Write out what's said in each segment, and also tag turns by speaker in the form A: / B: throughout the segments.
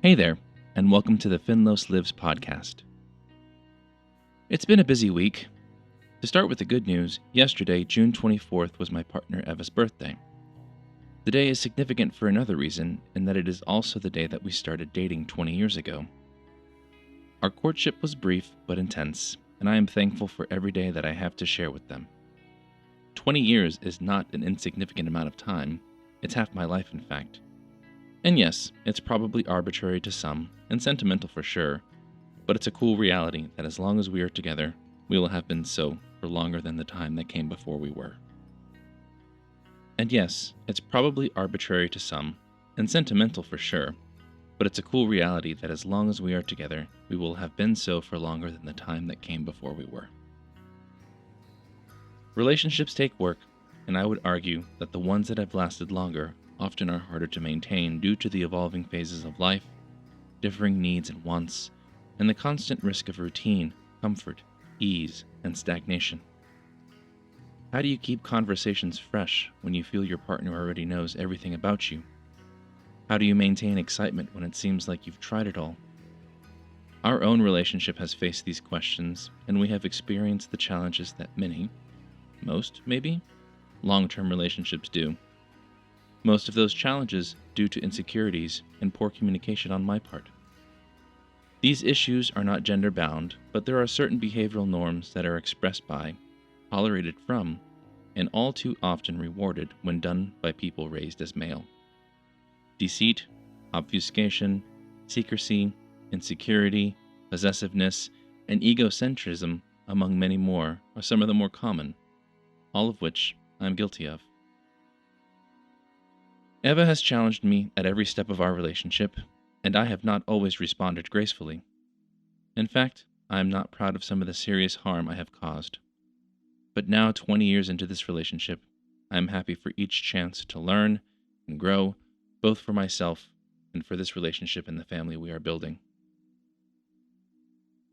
A: Hey there, and welcome to the Finlos Lives podcast. It's been a busy week. To start with the good news, yesterday, June 24th, was my partner Eva's birthday. The day is significant for another reason, in that it is also the day that we started dating 20 years ago. Our courtship was brief but intense, and I am thankful for every day that I have to share with them. 20 years is not an insignificant amount of time. It's half my life, in fact. And yes, it's probably arbitrary to some, and sentimental for sure, but it's a cool reality that as long as we are together, we will have been so for longer than the time that came before we were. And yes, it's probably arbitrary to some, and sentimental for sure, but it's a cool reality that as long as we are together, we will have been so for longer than the time that came before we were. Relationships take work, and I would argue that the ones that have lasted longer often are harder to maintain due to the evolving phases of life, differing needs and wants, and the constant risk of routine, comfort, ease, and stagnation. How do you keep conversations fresh when you feel your partner already knows everything about you? How do you maintain excitement when it seems like you've tried it all? Our own relationship has faced these questions, and we have experienced the challenges that most maybe, long-term relationships do. Most of those challenges due to insecurities and poor communication on my part. These issues are not gender-bound, but there are certain behavioral norms that are expressed by, tolerated from, and all too often rewarded when done by people raised as male. Deceit, obfuscation, secrecy, insecurity, possessiveness, and egocentrism, among many more, are some of the more common, all of which I am guilty of. Eva has challenged me at every step of our relationship, and I have not always responded gracefully. In fact, I am not proud of some of the serious harm I have caused. But now, 20 years into this relationship, I am happy for each chance to learn and grow, both for myself and for this relationship and the family we are building.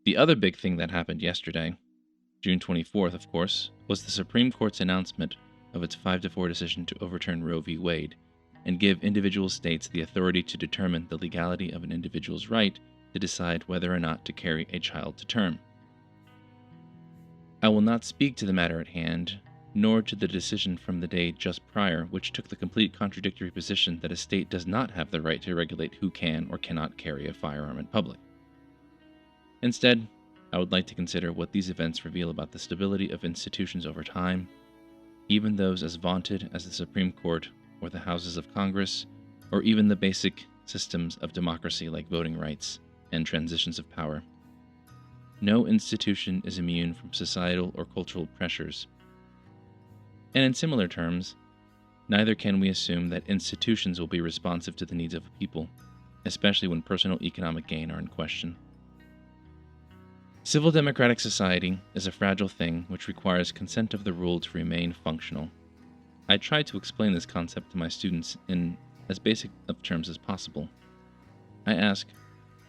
A: The other big thing that happened yesterday, June 24th, of course, was the Supreme Court's announcement of its 5-4 decision to overturn Roe v. Wade and give individual states the authority to determine the legality of an individual's right to decide whether or not to carry a child to term. I will not speak to the matter at hand, nor to the decision from the day just prior, which took the complete contradictory position that a state does not have the right to regulate who can or cannot carry a firearm in public. Instead, I would like to consider what these events reveal about the stability of institutions over time, even those as vaunted as the Supreme Court or the Houses of Congress, or even the basic systems of democracy like voting rights and transitions of power. No institution is immune from societal or cultural pressures. And in similar terms, neither can we assume that institutions will be responsive to the needs of a people, especially when personal economic gain are in question. Civil democratic society is a fragile thing which requires consent of the ruled to remain functional. I try to explain this concept to my students in as basic of terms as possible. I ask,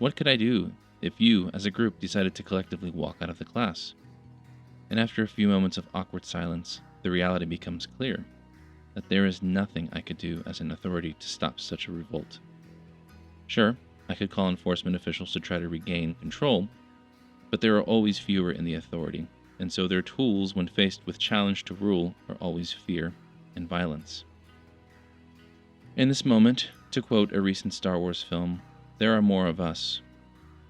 A: what could I do if you, as a group, decided to collectively walk out of the class? And after a few moments of awkward silence, the reality becomes clear, that there is nothing I could do as an authority to stop such a revolt. Sure, I could call enforcement officials to try to regain control, but there are always fewer in the authority, and so their tools when faced with challenge to rule are always fear and violence. In this moment, to quote a recent Star Wars film, there are more of us,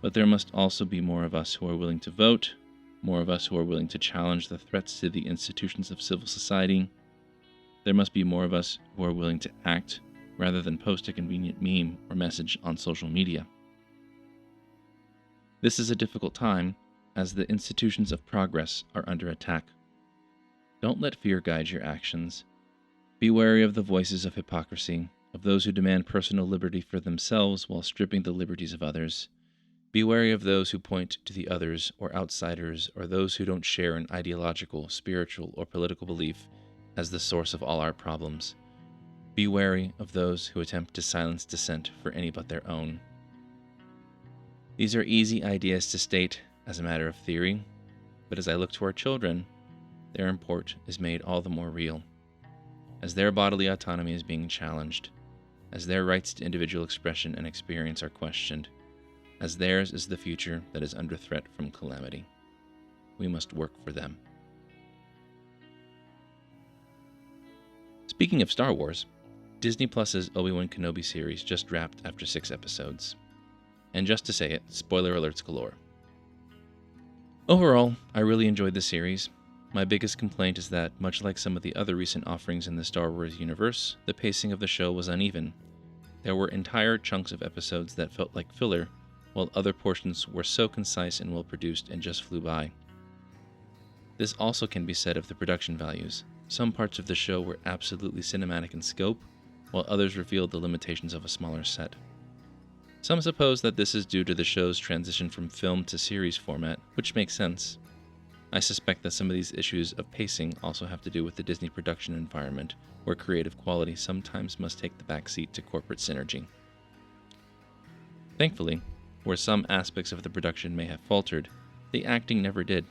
A: but there must also be more of us who are willing to vote, more of us who are willing to challenge the threats to the institutions of civil society. There must be more of us who are willing to act rather than post a convenient meme or message on social media. This is a difficult time, as the institutions of progress are under attack. Don't let fear guide your actions. Be wary of the voices of hypocrisy, of those who demand personal liberty for themselves while stripping the liberties of others. Be wary of those who point to the others or outsiders or those who don't share an ideological, spiritual, or political belief as the source of all our problems. Be wary of those who attempt to silence dissent for any but their own. These are easy ideas to state as a matter of theory, but as I look to our children, their import is made all the more real, as their bodily autonomy is being challenged, as their rights to individual expression and experience are questioned, as theirs is the future that is under threat from calamity. We must work for them. Speaking of Star Wars, Disney Plus's Obi-Wan Kenobi series just wrapped after 6 episodes. And just to say it, spoiler alerts galore. Overall, I really enjoyed the series. My biggest complaint is that, much like some of the other recent offerings in the Star Wars universe, the pacing of the show was uneven. There were entire chunks of episodes that felt like filler, while other portions were so concise and well-produced and just flew by. This also can be said of the production values. Some parts of the show were absolutely cinematic in scope, while others revealed the limitations of a smaller set. Some suppose that this is due to the show's transition from film to series format, which makes sense. I suspect that some of these issues of pacing also have to do with the Disney production environment, where creative quality sometimes must take the backseat to corporate synergy. Thankfully, where some aspects of the production may have faltered, the acting never did.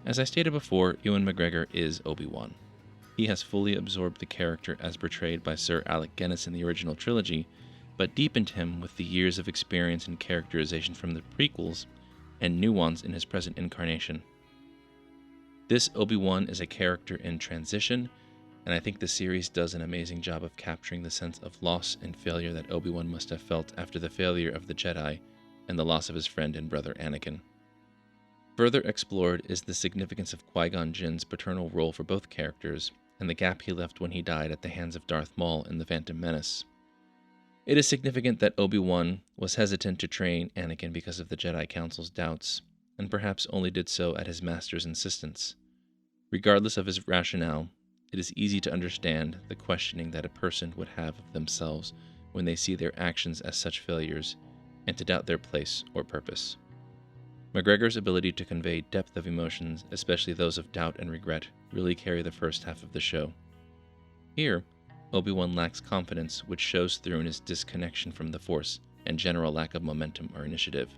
A: As I stated before, Ewan McGregor is Obi-Wan. He has fully absorbed the character as portrayed by Sir Alec Guinness in the original trilogy, but deepened him with the years of experience and characterization from the prequels and nuance in his present incarnation. This Obi-Wan is a character in transition, and I think the series does an amazing job of capturing the sense of loss and failure that Obi-Wan must have felt after the failure of the Jedi and the loss of his friend and brother Anakin. Further explored is the significance of Qui-Gon Jinn's paternal role for both characters, and the gap he left when he died at the hands of Darth Maul in The Phantom Menace. It is significant that Obi-Wan was hesitant to train Anakin because of the Jedi Council's doubts, and perhaps only did so at his master's insistence. Regardless of his rationale, it is easy to understand the questioning that a person would have of themselves when they see their actions as such failures, and to doubt their place or purpose. McGregor's ability to convey depth of emotions, especially those of doubt and regret, really carry the first half of the show. Here, Obi-Wan lacks confidence, which shows through in his disconnection from the Force and general lack of momentum or initiative.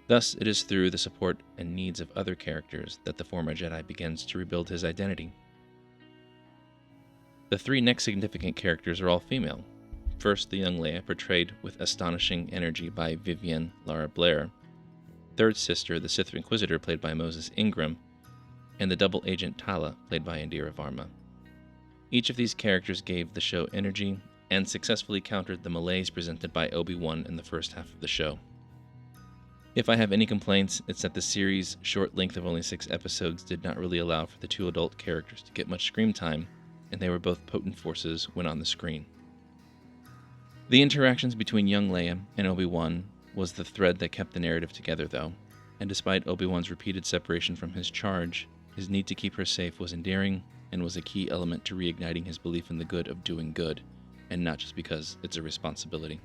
A: Thus, it is through the support and needs of other characters that the former Jedi begins to rebuild his identity. The 3 next significant characters are all female. First, the young Leia, portrayed with astonishing energy by Vivienne Lara Blair. Third sister, the Sith Inquisitor, played by Moses Ingram, and the double agent Tala, played by Indira Varma. Each of these characters gave the show energy and successfully countered the malaise presented by Obi-Wan in the first half of the show. If I have any complaints, it's that the series' short length of only 6 episodes did not really allow for the 2 adult characters to get much screen time, and they were both potent forces when on the screen. The interactions between young Leia and Obi-Wan was the thread that kept the narrative together, though, and despite Obi-Wan's repeated separation from his charge, his need to keep her safe was endearing and was a key element to reigniting his belief in the good of doing good, and not just because it's a responsibility.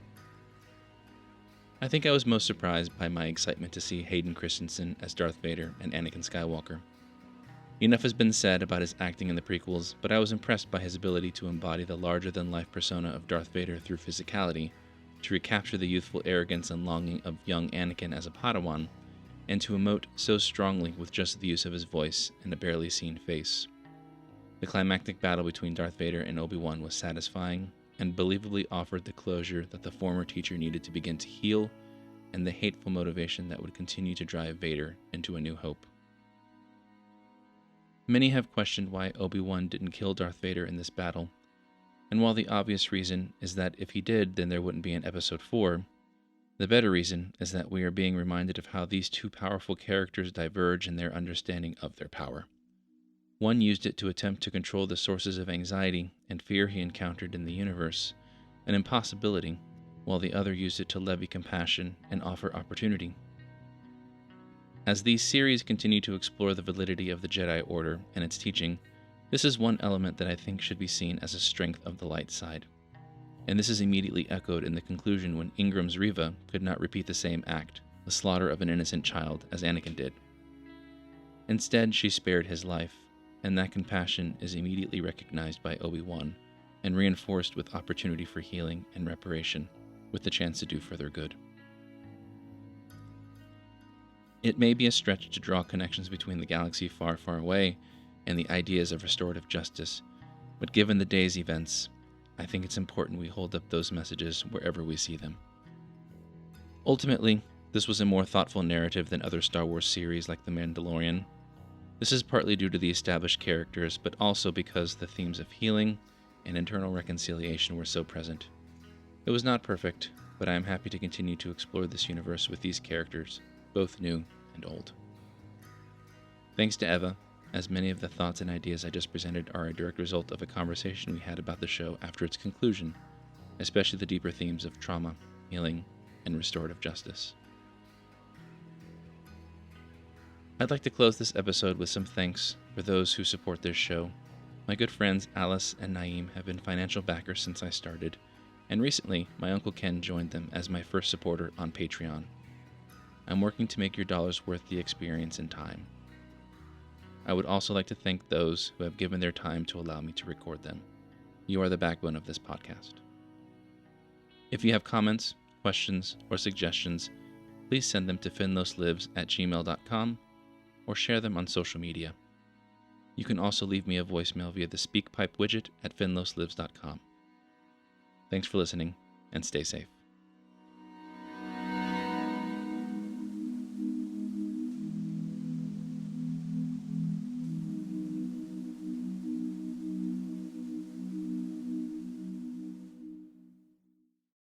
A: I think I was most surprised by my excitement to see Hayden Christensen as Darth Vader and Anakin Skywalker. Enough has been said about his acting in the prequels, but I was impressed by his ability to embody the larger-than-life persona of Darth Vader through physicality, to recapture the youthful arrogance and longing of young Anakin as a Padawan, and to emote so strongly with just the use of his voice and a barely seen face. The climactic battle between Darth Vader and Obi-Wan was satisfying, and believably offered the closure that the former teacher needed to begin to heal, and the hateful motivation that would continue to drive Vader into a new hope. Many have questioned why Obi-Wan didn't kill Darth Vader in this battle, and while the obvious reason is that if he did, then there wouldn't be an Episode 4, the better reason is that we are being reminded of how these 2 powerful characters diverge in their understanding of their power. One used it to attempt to control the sources of anxiety and fear he encountered in the universe, an impossibility, while the other used it to levy compassion and offer opportunity. As these series continue to explore the validity of the Jedi Order and its teaching, this is one element that I think should be seen as a strength of the light side. And this is immediately echoed in the conclusion when Ingram's Reva could not repeat the same act, the slaughter of an innocent child, as Anakin did. Instead, she spared his life, and that compassion is immediately recognized by Obi-Wan and reinforced with opportunity for healing and reparation, with the chance to do further good. It may be a stretch to draw connections between the galaxy far, far away and the ideas of restorative justice, but given the day's events, I think it's important we hold up those messages wherever we see them. Ultimately, this was a more thoughtful narrative than other Star Wars series like The Mandalorian. This is partly due to the established characters, but also because the themes of healing and internal reconciliation were so present. It was not perfect, but I am happy to continue to explore this universe with these characters, both new and old. Thanks to Eva, as many of the thoughts and ideas I just presented are a direct result of a conversation we had about the show after its conclusion, especially the deeper themes of trauma, healing, and restorative justice. I'd like to close this episode with some thanks for those who support this show. My good friends Alice and Naeem have been financial backers since I started, and recently my Uncle Ken joined them as my first supporter on Patreon. I'm working to make your dollars worth the experience and time. I would also like to thank those who have given their time to allow me to record them. You are the backbone of this podcast. If you have comments, questions, or suggestions, please send them to finloslives@gmail.com or share them on social media. You can also leave me a voicemail via the SpeakPipe widget at finloslives.com. Thanks for listening, and stay safe.